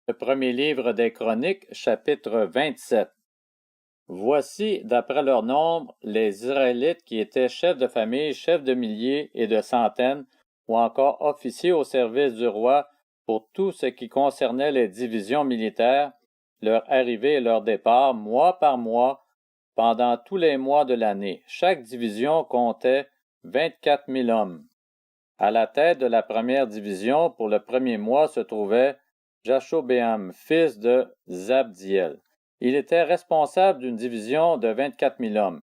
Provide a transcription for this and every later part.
Le premier livre des Chroniques, chapitre 27. Voici, d'après leur nombre, les Israélites qui étaient chefs de famille, chefs de milliers et de centaines, ou encore officiers au service du roi pour tout ce qui concernait les divisions militaires, leur arrivée et leur départ, mois par mois, pendant tous les mois de l'année. Chaque division comptait 24 000 hommes. À la tête de la première division, pour le premier mois, se trouvait Jashobéam, fils de Zabdiel. Il était responsable d'une division de 24 000 hommes.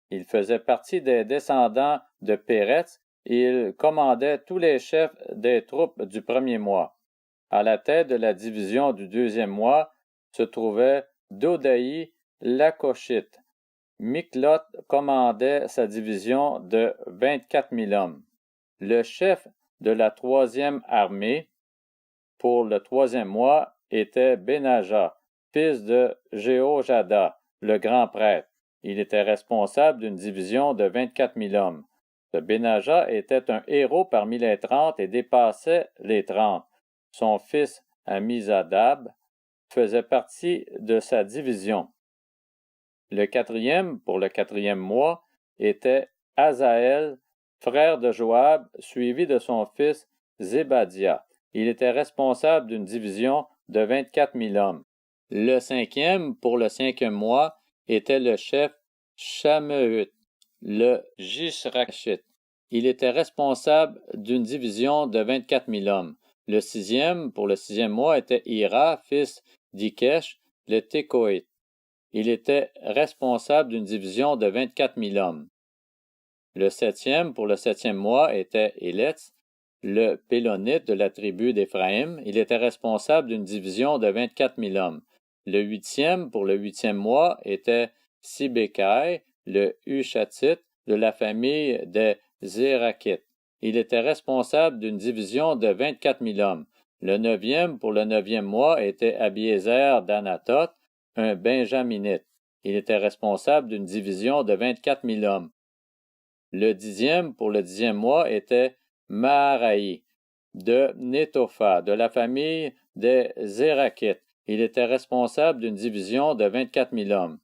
Il faisait partie des descendants de Péretz et il commandait tous les chefs des troupes du premier mois. À la tête de la division du deuxième mois se trouvait Dodaï l'Akoshite. Miklot commandait sa division de 24 000 hommes. Le chef de la troisième armée pour le troisième mois était Benaja, fils de Jéhojada, le grand prêtre. Il était responsable d'une division de 24 000 hommes. Ce Benaja était un héros parmi les 30 et dépassait les 30. Son fils Amizadab faisait partie de sa division. Le quatrième, pour le quatrième mois, était Azaël, frère de Joab, suivi de son fils Zébadia. Il était responsable d'une division de 24 000 hommes. Le cinquième, pour le cinquième mois, était le chef Shameut, le Jishrachite. Il était responsable d'une division de 24 000 hommes. Le sixième, pour le sixième mois, était Ira, fils d'Ikesh, le Tékoïte. Il était responsable d'une division de 24 000 hommes. Le septième, pour le septième mois, était Életz, le Pélonite de la tribu d'Éphraïm. Il était responsable d'une division de 24 000 hommes. Le huitième, pour le huitième mois, était Sibékai, le Hushatite de la famille des Zérakites. Il était responsable d'une division de 24 000 hommes. Le neuvième, pour le neuvième mois, était Abiézer d'Anatot, un Benjaminite. Il était responsable d'une division de 24 000 hommes. Le dixième, pour le dixième mois, était Maharaï, de Nétopha, de la famille des Zérakites. Il était responsable d'une division de 24 000 hommes.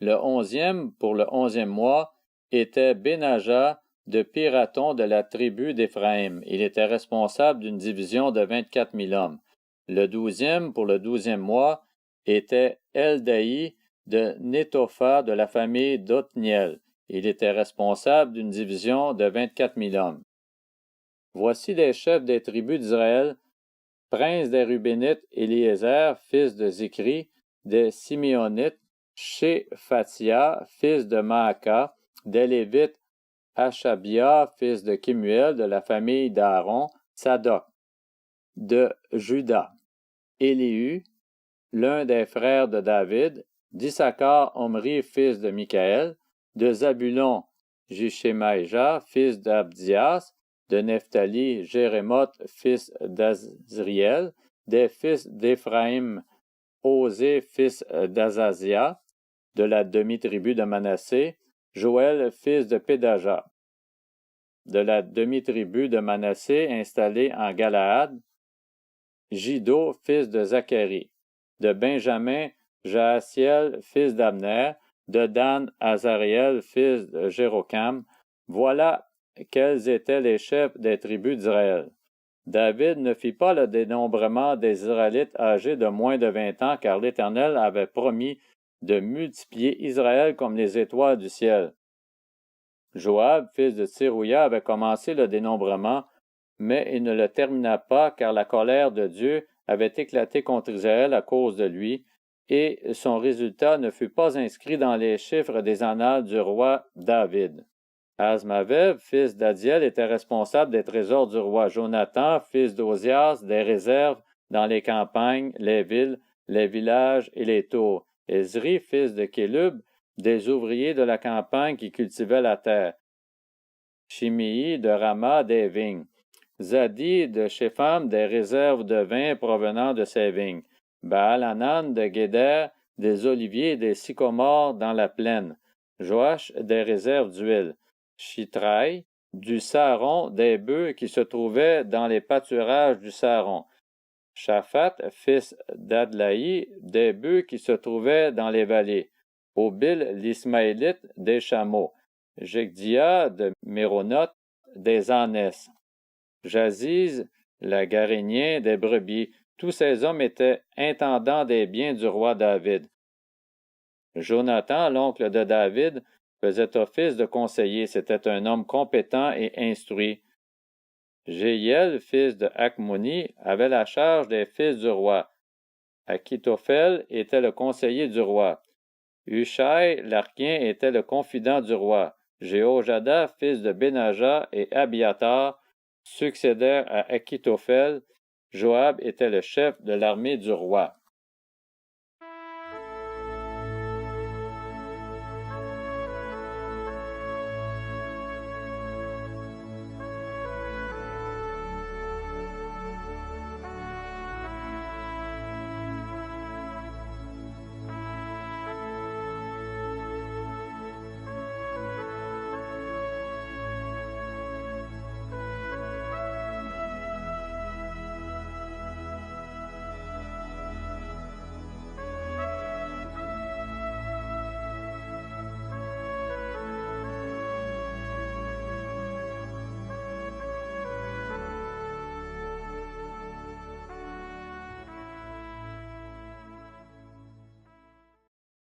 Le onzième, pour le onzième mois, était Benaja, de Piraton de la tribu d'Éphraïm. Il était responsable d'une division de 24 000 hommes. Le douzième, pour le douzième mois, était Eldaï, de Nétopha de la famille d'Othniel. Il était responsable d'une division de 24 000 hommes. Voici les chefs des tribus d'Israël, prince des Rubénites, Éliézer, fils de Zikri, des Siméonites, Shéphatia, fils de Maaka, des Lévites, Achabia, fils de Kemuel, de la famille d'Aaron, Sadoc, de Juda, Élihu, l'un des frères de David, d'Issachar, Omri, fils de Michaël, de Zabulon, Jishemaïja, fils d'Abdias, de Nephtali, Jérémoth, fils d'Azriel, des fils d'Éphraïm, Osée, fils d'Azazia, de la demi-tribu de Manassé, Joël, fils de Pédaja, de la demi-tribu de Manassé installée en Galaad, Jido, fils de Zacharie, de Benjamin, Jaasiel, fils d'Abner, de Dan, Azariel, fils de Jérocam. Voilà quels étaient les chefs des tribus d'Israël. David ne fit pas le dénombrement des Israélites âgés de moins de 20 ans, car l'Éternel avait promis de multiplier Israël comme les étoiles du ciel. Joab, fils de Tserouïa, avait commencé le dénombrement, mais il ne le termina pas, car la colère de Dieu avait éclaté contre Israël à cause de lui, et son résultat ne fut pas inscrit dans les chiffres des annales du roi David. Azmavev, fils d'Adiel, était responsable des trésors du roi. Jonathan, fils d'Ozias, des réserves dans les campagnes, les villes, les villages et les tours. Ezri, fils de Kélub, des ouvriers de la campagne qui cultivaient la terre. Shimei de Rama, des vignes. Zadi de Shepham, des réserves de vin provenant de ses vignes. Baal-Hanan de Guéder, des oliviers et des sycomores dans la plaine. Joach, des réserves d'huile. Shitrai, du Saron, des bœufs qui se trouvaient dans les pâturages du Saron. Shaphat, fils d'Adlaï, des bœufs qui se trouvaient dans les vallées. Obil, l'Ismaélite, des chameaux. Jegdia de Méronoth, des ânesses. Jaziz, la Garénien, des brebis. Tous ces hommes étaient intendants des biens du roi David. Jonathan, l'oncle de David, faisait office de conseiller. C'était un homme compétent et instruit. Jéhiel, fils de Hakmoni, avait la charge des fils du roi. Achitophel était le conseiller du roi. Hushai, l'Archien, était le confident du roi. Jéhojada, fils de Benaja, et Abiatar succédèrent à Achitophel. Joab était le chef de l'armée du roi.